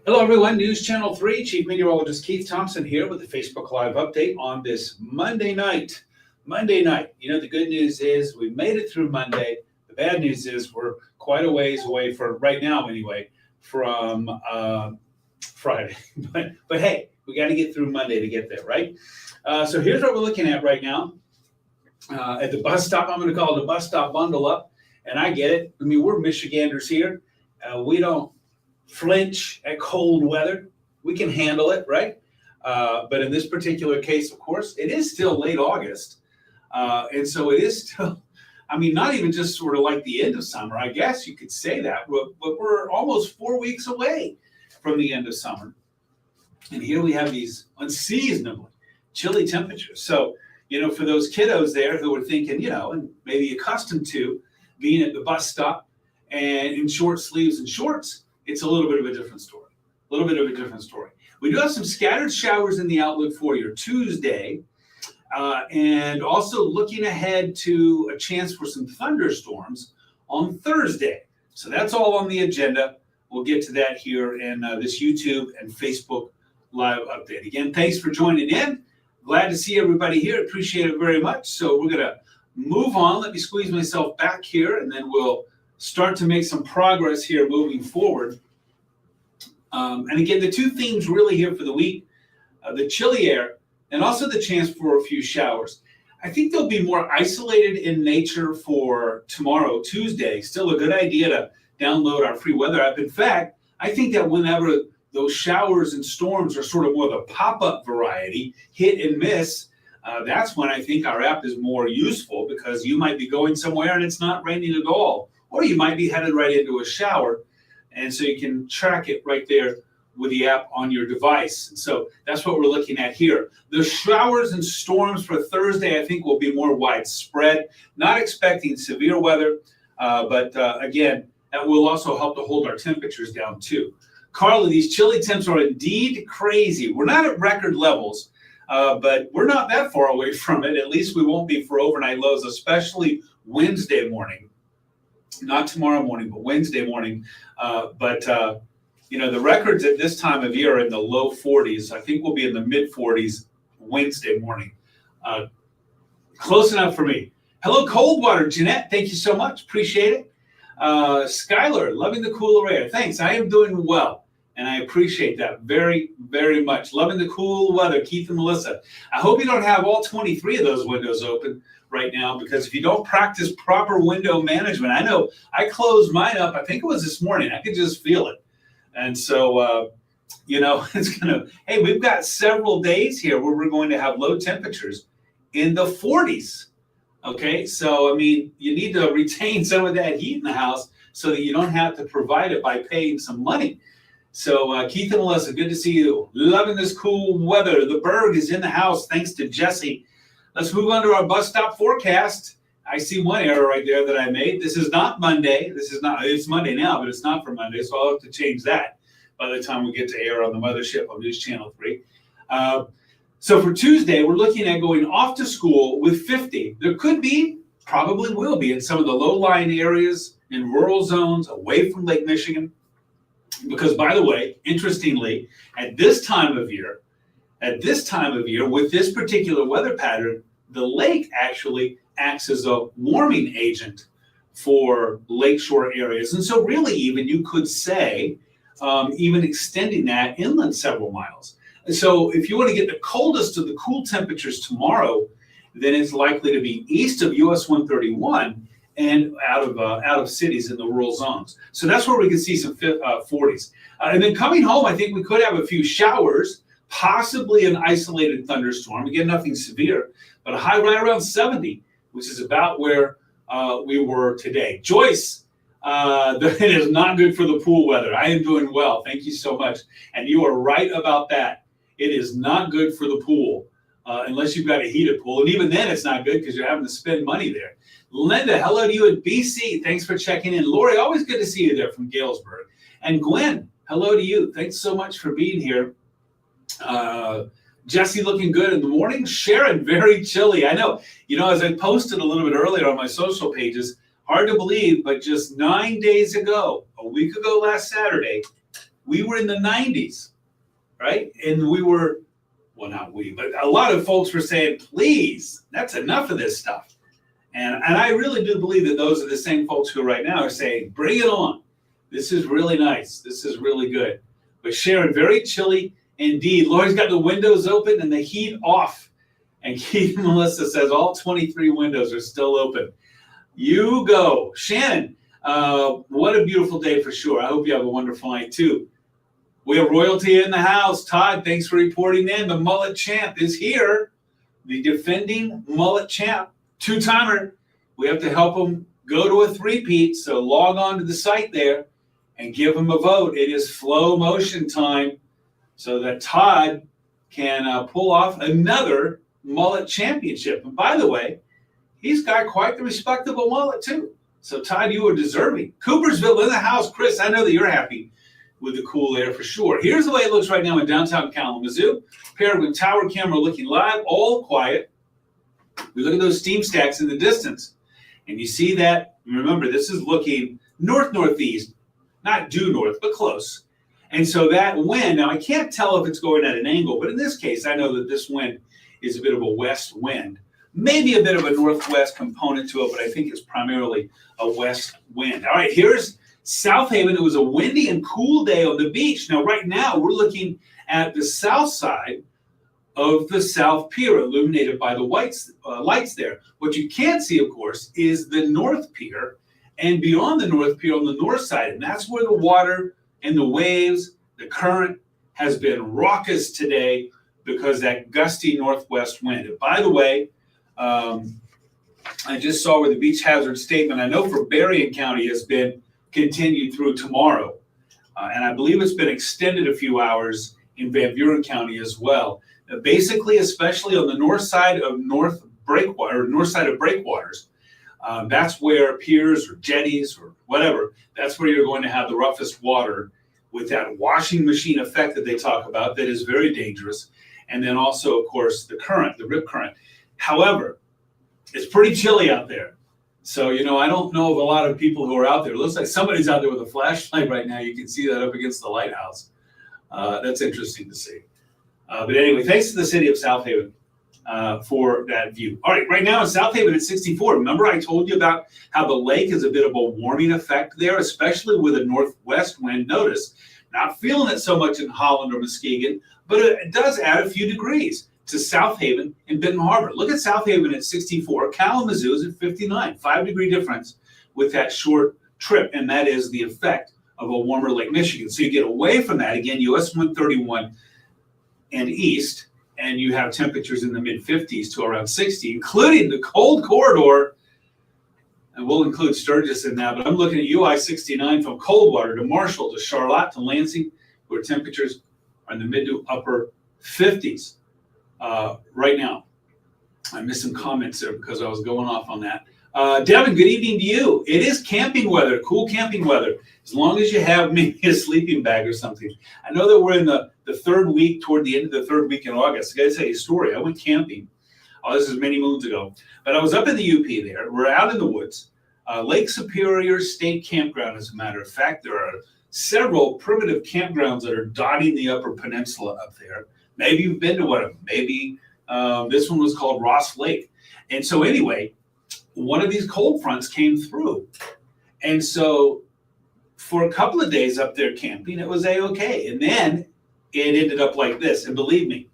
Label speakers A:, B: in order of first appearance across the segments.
A: Hello everyone, News Channel 3, Chief Meteorologist Keith Thompson here with the Facebook Live update on this Monday night. You know, the good news is we made it through Monday. The bad news is we're quite a ways away, for right now anyway, from Friday. But hey, we got to get through Monday to get there, right? So here's what we're looking at right now. At the bus stop, I'm going to call it the bus stop bundle up, and I get it. I mean, we're Michiganders here. We don't flinch at cold weather. We can handle it, right? But in this particular case, of course, it is still late August. And so it is still, I mean, not even just sort of like the end of summer, I guess you could say that, but we're almost 4 weeks away from the end of summer. And here we have these unseasonably chilly temperatures. So, you know, for those kiddos there who are thinking, you know, and maybe accustomed to being at the bus stop and in short sleeves and shorts, it's a little bit of a different story. We do have some scattered showers in the outlook for your Tuesday, and also looking ahead to a chance for some thunderstorms on Thursday. So that's all on the agenda. We'll get to that here in this YouTube and Facebook Live update. Again, thanks for joining in. Glad to see everybody here. Appreciate it very much. So we're going to move on. Let me squeeze myself back here, and then we'll start to make some progress here moving forward. And again, the two themes really here for the week, the chilly air and also the chance for a few showers. I think they'll be more isolated in nature for tomorrow, Tuesday. Still a good idea to download our free weather app. In fact, I think that whenever those showers and storms are sort of more the pop-up variety, hit and miss, that's when I think our app is more useful, because you might be going somewhere and it's not raining at all. Or you might be headed right into a shower, and so you can track it right there with the app on your device. And so that's what we're looking at here. The showers and storms for Thursday, I think, will be more widespread. Not expecting severe weather, but again, that will also help to hold our temperatures down too. Carla, these chilly temps are indeed crazy. We're not at record levels, but we're not that far away from it. At least we won't be for overnight lows, especially Wednesday morning. Not tomorrow morning, but Wednesday morning. You know, the records at this time of year are in the low 40s. I think we'll be in the mid 40s Wednesday morning. Close enough for me. Hello, Coldwater. Jeanette, thank you so much. Appreciate it. Skylar, loving the cooler air. Thanks. I am doing well, and I appreciate that very, very much. Loving the cool weather. Keith and Melissa. I hope you don't have all 23 of those windows open right now, because if you don't practice proper window management, I know I closed mine up, I think it was this morning. I could just feel it. And so, you know, it's going to, hey, we've got several days here where we're going to have low temperatures in the 40s. Okay, so, I mean, you need to retain some of that heat in the house so that you don't have to provide it by paying some money. So, Keith and Melissa, good to see you. Loving this cool weather. The Berg is in the house, thanks to Jesse. Let's move on to our bus stop forecast. I see one error right there that I made. This is not Monday. It's Monday now, but it's not for Monday, so I'll have to change that by the time we get to air on the mothership on News Channel 3. So for Tuesday, we're looking at going off to school with 50. There could be, probably will be, in some of the low-lying areas in rural zones away from Lake Michigan. Because, by the way, interestingly, at this time of year, with this particular weather pattern, the lake actually acts as a warming agent for lakeshore areas. And so really, even you could say, even extending that inland several miles. And so if you want to get the coldest of the cool temperatures tomorrow, then it's likely to be east of US 131 and out of cities in the rural zones. So that's where we can see some 40s. And then coming home, I think we could have a few showers, possibly an isolated thunderstorm. Again, nothing severe, but a high right around 70, which is about where we were today. Joyce, it is not good for the pool weather. I am doing well. Thank you so much. And you are right about that. It is not good for the pool unless you've got a heated pool. And even then, it's not good because you're having to spend money there. Linda, hello to you in BC. Thanks for checking in. Lori, always good to see you there from Galesburg. And Gwen, hello to you. Thanks so much for being here. Jesse looking good in the morning. Sharon, very chilly. I know, you know, as I posted a little bit earlier on my social pages, hard to believe, but just 9 days ago, a week ago last Saturday, we were in the 90s, right? And we were, well, not we, but a lot of folks were saying, please, that's enough of this stuff. And I really do believe that those are the same folks who right now are saying, bring it on. This is really nice. This is really good. But Sharon, very chilly indeed. Lori's got the windows open and the heat off. And Keith Melissa says all 23 windows are still open. You go. Shannon, what a beautiful day for sure. I hope you have a wonderful night too. We have royalty in the house. Todd, thanks for reporting in. The mullet champ is here. The defending mullet champ. Two-timer. We have to help him go to a three-peat, so log on to the site there and give him a vote. It is flow motion time so that Todd can pull off another mullet championship. And by the way, he's got quite the respectable mullet too. So Todd, you are deserving. Coopersville in the house. Chris, I know that you're happy with the cool air for sure. Here's the way it looks right now in downtown Kalamazoo. Paired with tower camera looking live, all quiet. We look at those steam stacks in the distance, and you see that, remember, this is looking north-northeast, not due north, but close. And so that wind, now I can't tell if it's going at an angle, but in this case, I know that this wind is a bit of a west wind. Maybe a bit of a northwest component to it, but I think it's primarily a west wind. All right, here's South Haven. It was a windy and cool day on the beach. Now, right now, we're looking at the south side of the South Pier, illuminated by the lights there. What you can't see, of course, is the North Pier, and beyond the North Pier on the north side, and that's where the water and the waves, the current has been raucous today because that gusty northwest wind. And by the way, I just saw where the beach hazard statement, I know for Berrien County, has been continued through tomorrow, and I believe it's been extended a few hours in Van Buren County as well. Basically, especially on the north side of breakwaters, that's where piers or jetties or whatever, that's where you're going to have the roughest water with that washing machine effect that they talk about that is very dangerous. And then also, of course, the current, the rip current. However, it's pretty chilly out there. So, I don't know of a lot of people who are out there. It looks like somebody's out there with a flashlight right now. You can see that up against the lighthouse. That's interesting to see. But anyway, thanks to the city of South Haven for that view. All right, right now in South Haven at 64. Remember I told you about how the lake has a bit of a warming effect there, especially with a northwest wind. Notice, not feeling it so much in Holland or Muskegon, but it does add a few degrees to South Haven and Benton Harbor. Look at South Haven at 64. Kalamazoo is at 59. 5-degree difference with that short trip, and that is the effect of a warmer Lake Michigan. So you get away from that. Again, US 131 and east, and you have temperatures in the mid-50s to around 60, including the cold corridor, and we'll include Sturgis in that, but I'm looking at UI 69 from Coldwater to Marshall to Charlotte to Lansing, where temperatures are in the mid to upper 50s right now. I missed some comments there because I was going off on that. Devin, good evening to you. It is camping weather, cool camping weather, as long as you have maybe a sleeping bag or something. I know that we're in the third week, toward the end of the third week in August. I got to tell you a story. I went camping. Oh, this is many moons ago. But I was up in the UP there. We're out in the woods. Lake Superior State Campground, as a matter of fact. There are several primitive campgrounds that are dotting the Upper Peninsula up there. Maybe you've been to one of them. Maybe this one was called Ross Lake. And so anyway, one of these cold fronts came through. And so for a couple of days up there camping, it was A-okay. And then it ended up like this. And believe me,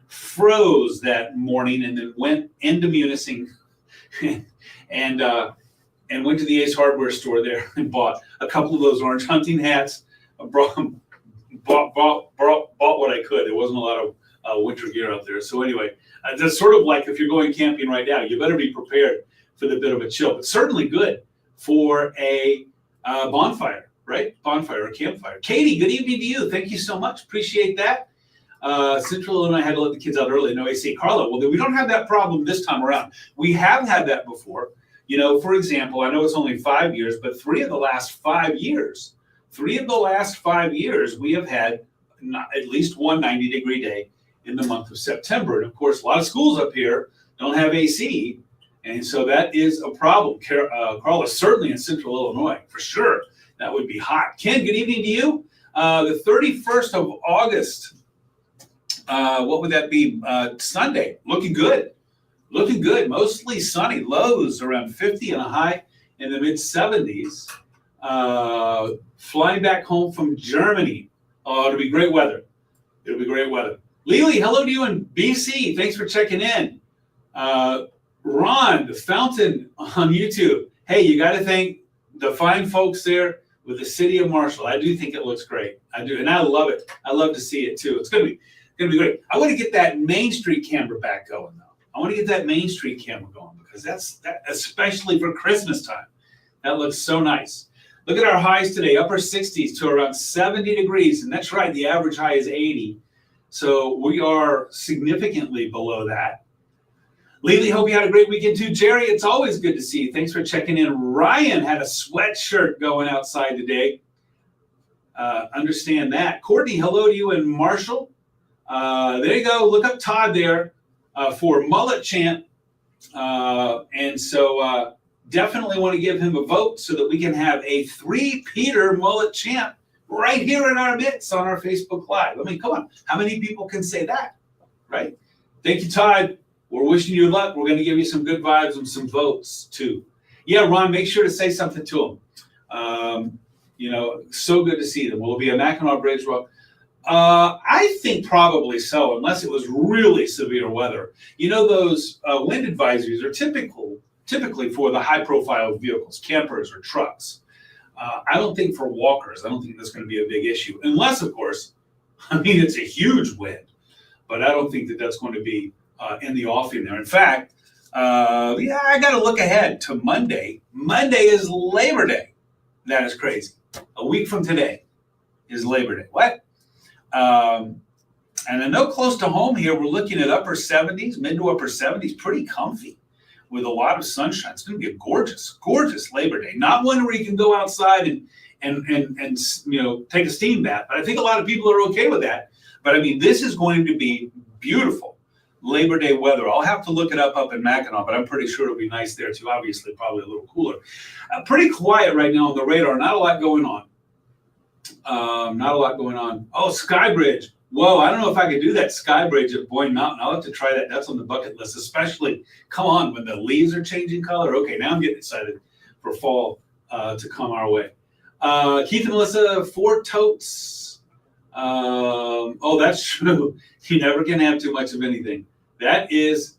A: froze that morning and then went into Munising and went to the Ace Hardware store there and bought a couple of those orange hunting hats. Bought what I could. There wasn't a lot of winter gear out there. So anyway, that's sort of like if you're going camping right now, you better be prepared for the bit of a chill, but certainly good for a bonfire, right? Bonfire or campfire. Katie, good evening to you. Thank you so much. Appreciate that. Central Illinois had to let the kids out early. No AC. Carla, well, we don't have that problem this time around. We have had that before. For example, I know it's only 5 years, but 3 of the last 5 years, we have had at least one 90-degree day in the month of September. And of course, a lot of schools up here don't have AC. And so that is a problem. Carla, certainly in Central Illinois, for sure, that would be hot. Ken, good evening to you. The 31st of August, what would that be? Sunday, looking good. Looking good, mostly sunny, lows around 50 and a high in the mid-70s. Flying back home from Germany. Oh, it'll be great weather. It'll be great weather. Lily, hello to you in BC. Thanks for checking in. Ron, the Fountain on YouTube. Hey, you got to thank the fine folks there with the city of Marshall. I do think it looks great. I do, and I love it. I love to see it too. It's gonna be great. I want to get that Main Street camera back going though. I want to get that Main Street camera going because that's especially for Christmas time. That looks so nice. Look at our highs today, upper 60s to around 70 degrees, and that's right. The average high is 80, so we are significantly below that. Lily, hope you had a great weekend too. Jerry, it's always good to see you. Thanks for checking in. Ryan had a sweatshirt going outside today. Understand that. Courtney, hello to you in Marshall. There you go. Look up Todd there for Mullet Champ. And so definitely want to give him a vote so that we can have a three-peater Mullet Champ right here in our midst on our Facebook Live. I mean, come on. How many people can say that, right? Thank you, Todd. We're wishing you luck. We're going to give you some good vibes and some votes, too. Yeah, Ron, make sure to say something to them. So good to see them. Will it be a Mackinac Bridge walk? I think probably so, unless it was really severe weather. Those wind advisories are typically for the high-profile vehicles, campers or trucks. I don't think for walkers, I don't think that's going to be a big issue. Unless, of course, it's a huge wind. But I don't think that that's going to be in the offing there. In fact, I got to look ahead to Monday. Monday is Labor Day. That is crazy. A week from today is Labor Day. What? And I know close to home here, we're looking at upper 70s, mid to upper 70s, pretty comfy with a lot of sunshine. It's going to be a gorgeous, gorgeous Labor Day. Not one where you can go outside and take a steam bath. But I think a lot of people are okay with that. But this is going to be beautiful Labor Day weather. I'll have to look it up in Mackinac, but I'm pretty sure it'll be nice there too. Obviously, probably a little cooler. Pretty quiet right now on the radar. Not a lot going on. Not a lot going on. Oh, Sky Bridge. Whoa, I don't know if I could do that Sky Bridge at Boyne Mountain. I'll have to try that. That's on the bucket list, especially, come on, when the leaves are changing color. Okay, now I'm getting excited for fall to come our way. Keith and Melissa, 4 totes. That's true. You never can have too much of anything. That is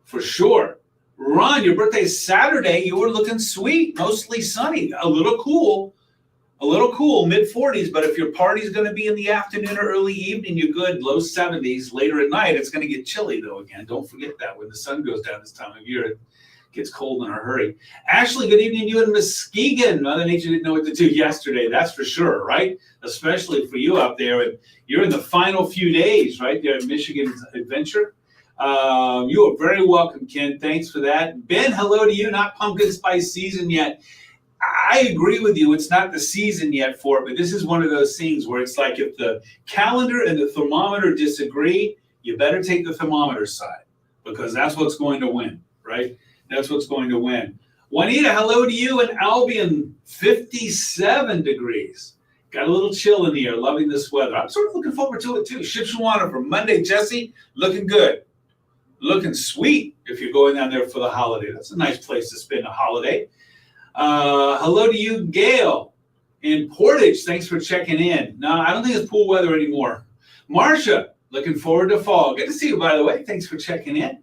A: for sure. Ron, your birthday is Saturday. You were looking sweet, mostly sunny, a little cool, mid-40s. But if your party's going to be in the afternoon or early evening, you're good, low 70s. Later at night, it's going to get chilly, though, again. Don't forget that when the sun goes down this time of year, it gets cold in a hurry. Ashley, good evening, you in Muskegon. Mother Nature didn't know what to do yesterday, that's for sure, right? Especially for you out there. And you're in the final few days, right, there at Michigan's Adventure. You are very welcome, Ken. Thanks for that. Ben, hello to you. Not pumpkin spice season yet. I agree with you. It's not the season yet for it, but this is one of those things where it's like if the calendar and the thermometer disagree, you better take the thermometer side because that's what's going to win, right? That's what's going to win. Juanita, hello to you in Albion, 57 degrees. Got a little chill in the air, loving this weather. I'm sort of looking forward to it too. Shipshawana for Monday, Jesse, looking good. Looking sweet if you're going down there for the holiday. That's a nice place to spend a holiday. Hello to you, Gail, in Portage. Thanks for checking in. No, I don't think it's pool weather anymore. Marcia, looking forward to fall. Good to see you, by the way. Thanks for checking in.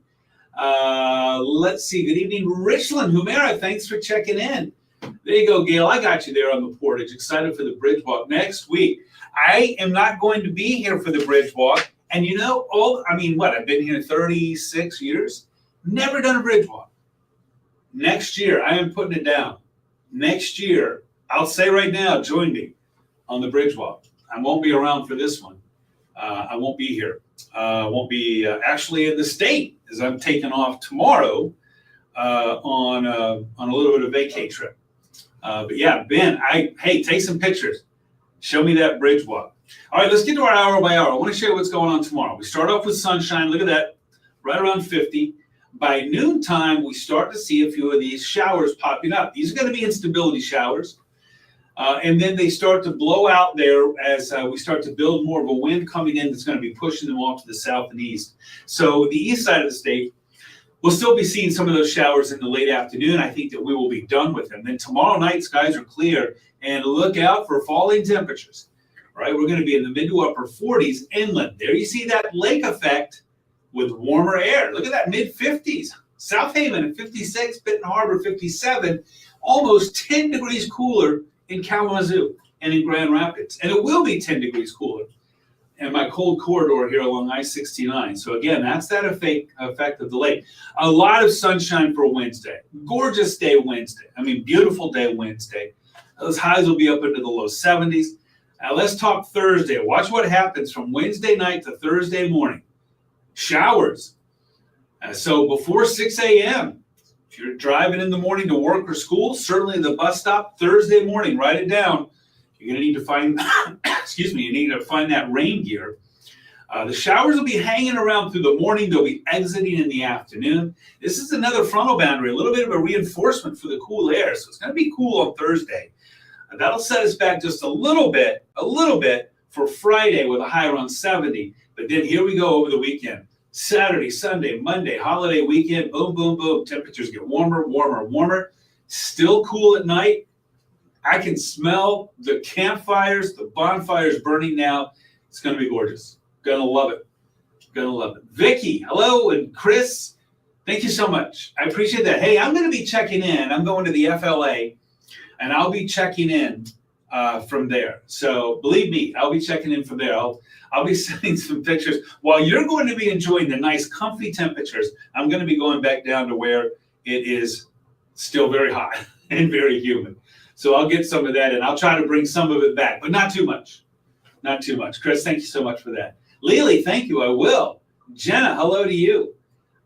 A: Let's see. Good evening, Richland. Humera, thanks for checking in. There you go, Gail. I got you there on the Portage. Excited for the bridge walk next week. I am not going to be here for the bridge walk. And I've been here 36 years. Never done a bridge walk. Next year, I am putting it down. Next year, I'll say right now, join me on the bridge walk. I won't be around for this one. I won't be here. I won't be actually in the state as I'm taking off tomorrow on a little bit of vacay trip. But yeah, Ben, take some pictures. Show me that bridge walk. All right, let's get to our hour by hour. I want to show you what's going on tomorrow. We start off with sunshine. Look at that, right around 50. By noontime, we start to see a few of these showers popping up. These are going to be instability showers. And then they start to blow out there as we start to build more of a wind coming in that's going to be pushing them off to the south and east. So the east side of the state, we'll still be seeing some of those showers in the late afternoon. I think that we will be done with them. Then tomorrow night, skies are clear, and look out for falling temperatures. Right, we're going to be in the mid to upper 40s inland. There you see that lake effect with warmer air. Look at that, mid 50s. South Haven at 56, Benton Harbor 57, almost 10 degrees cooler in Kalamazoo and in Grand Rapids. And it will be 10 degrees cooler in my cold corridor here along I-69. So again, that's that effect of the lake. A lot of sunshine for Wednesday. Gorgeous day Wednesday. I mean, beautiful day Wednesday. Those highs will be up into the low 70s. Now let's talk Thursday. Watch what happens from Wednesday night to Thursday morning. Showers. So before 6 a.m., if you're driving in the morning to work or school, certainly the bus stop, Thursday morning, write it down. You're going to need to find, you need to find that rain gear. The showers will be hanging around through the morning. They'll be exiting in the afternoon. This is another frontal boundary, a little bit of a reinforcement for the cool air. So it's going to be cool on Thursday. And that'll set us back just a little bit for Friday with a high around 70. But then here we go over the weekend. Saturday, Sunday, Monday, holiday weekend, boom, boom, boom. Temperatures get warmer, warmer, warmer. Still cool at night. I can smell the campfires, the bonfires burning now. It's going to be gorgeous. Gonna love it. Gonna love it. Vicky, hello, and Chris, thank you so much. I appreciate that. Hey, I'm going to be checking in. I'm going to the FLA. And I'll be checking in from there. So believe me, I'll be checking in from there. I'll be sending some pictures. While you're going to be enjoying the nice, comfy temperatures, I'm going to be going back down to where it is still very hot and very humid. So I'll get some of that, and I'll try to bring some of it back, but not too much. Not too much. Chris, thank you so much for that. Lily, thank you. I will. Jenna, hello to you.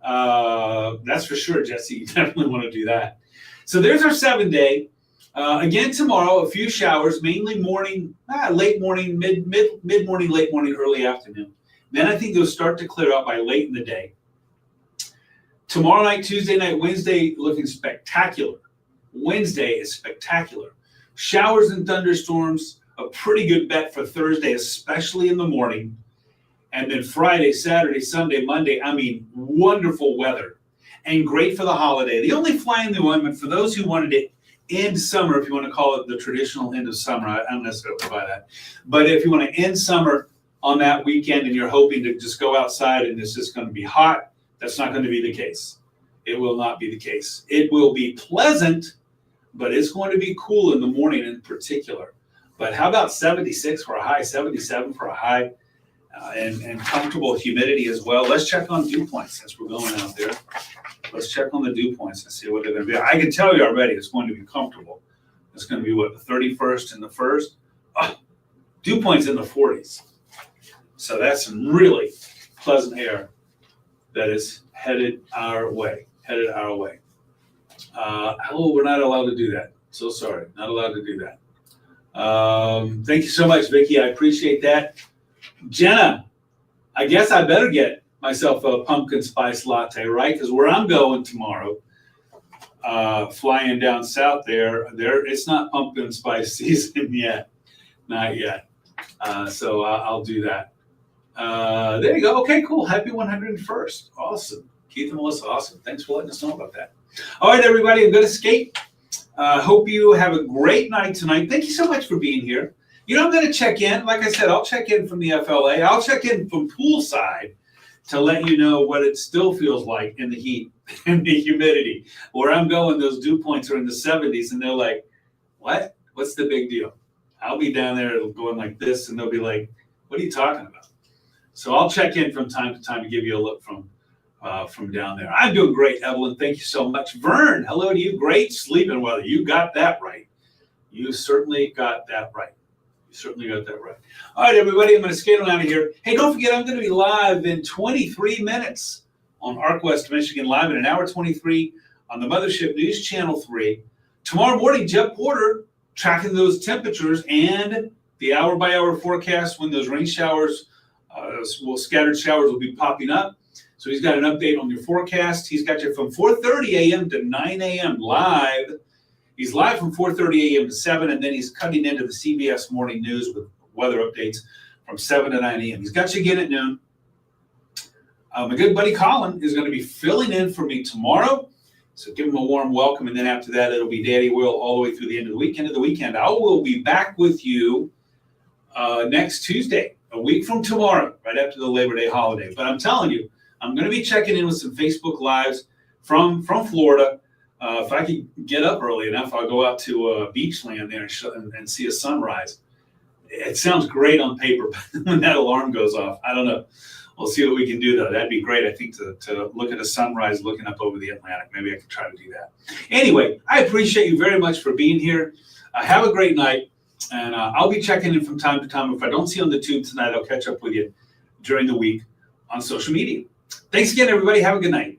A: That's for sure, Jesse. You definitely want to do that. So there's our 7-day. Again, tomorrow, a few showers, mainly morning, late morning, mid-morning, late morning, early afternoon. Then I think they'll start to clear up by late in the day. Tomorrow night, Tuesday night, Wednesday, looking spectacular. Wednesday is spectacular. Showers and thunderstorms, a pretty good bet for Thursday, especially in the morning. And then Friday, Saturday, Sunday, Monday, I mean, wonderful weather and great for the holiday. The only fly in the ointment for those who wanted to end summer, if you want to call it the traditional end of summer, I don't necessarily buy that. But if you want to end summer on that weekend and you're hoping to just go outside and it's just going to be hot, that's not going to be the case. It will not be the case. It will be pleasant, but it's going to be cool in the morning in particular. But how about 76 for a high, 77 for a high, and comfortable humidity as well. Let's check on dew points since we're going out there. Let's check on the dew points and see what they're going to be. I can tell you already it's going to be comfortable. It's going to be, what, the 31st and the 1st? Oh, dew points in the 40s. So that's some really pleasant air that is headed our way. Oh, we're not allowed to do that. So sorry, not allowed to do that. Thank you so much, Vicky. I appreciate that. Jenna, I guess I better get myself a pumpkin spice latte, right? Because where I'm going tomorrow, flying down south there, it's not pumpkin spice season yet. Not yet. So I'll do that. There you go. Okay, cool. Happy 101st. Awesome. Keith and Melissa, awesome. Thanks for letting us know about that. All right, everybody, I'm going to skate. Hope you have a great night tonight. Thank you so much for being here. You know, I'm going to check in. Like I said, I'll check in from the FLA. I'll check in from poolside to let you know what it still feels like in the heat and the humidity. Where I'm going, those dew points are in the 70s, and they're like, what? What's the big deal? I'll be down there going like this, and they'll be like, what are you talking about? So I'll check in from time to time to give you a look from down there. I'm doing great, Evelyn. Thank you so much. Vern, hello to you. Great sleeping weather. You got that right. You certainly got that right. All right, everybody, I'm going to skate on out of here. Hey, don't forget, I'm going to be live in 23 minutes on Arc West Michigan Live in an hour 23 on the Mothership News Channel 3. Tomorrow morning, Jeff Porter tracking those temperatures and the hour-by-hour forecast when those rain showers, scattered showers will be popping up. So he's got an update on your forecast. He's got you from 4:30 a.m. to 9 a.m. live He's live from 4:30 a.m. to 7, and then he's cutting into the CBS Morning News with weather updates from 7 to 9 a.m. He's got you again at noon. My good buddy Colin is going to be filling in for me tomorrow. So give him a warm welcome. And then after that, it'll be Daddy Will all the way through the end of the weekend. I will be back with you next Tuesday, a week from tomorrow, right after the Labor Day holiday. But I'm telling you, I'm going to be checking in with some Facebook Lives from Florida. If I can get up early enough, I'll go out to Beachland there and see a sunrise. It sounds great on paper, but when that alarm goes off, I don't know. We'll see what we can do, though. That'd be great, I think, to look at a sunrise looking up over the Atlantic. Maybe I could try to do that. Anyway, I appreciate you very much for being here. Have a great night, and I'll be checking in from time to time. If I don't see you on the tube tonight, I'll catch up with you during the week on social media. Thanks again, everybody. Have a good night.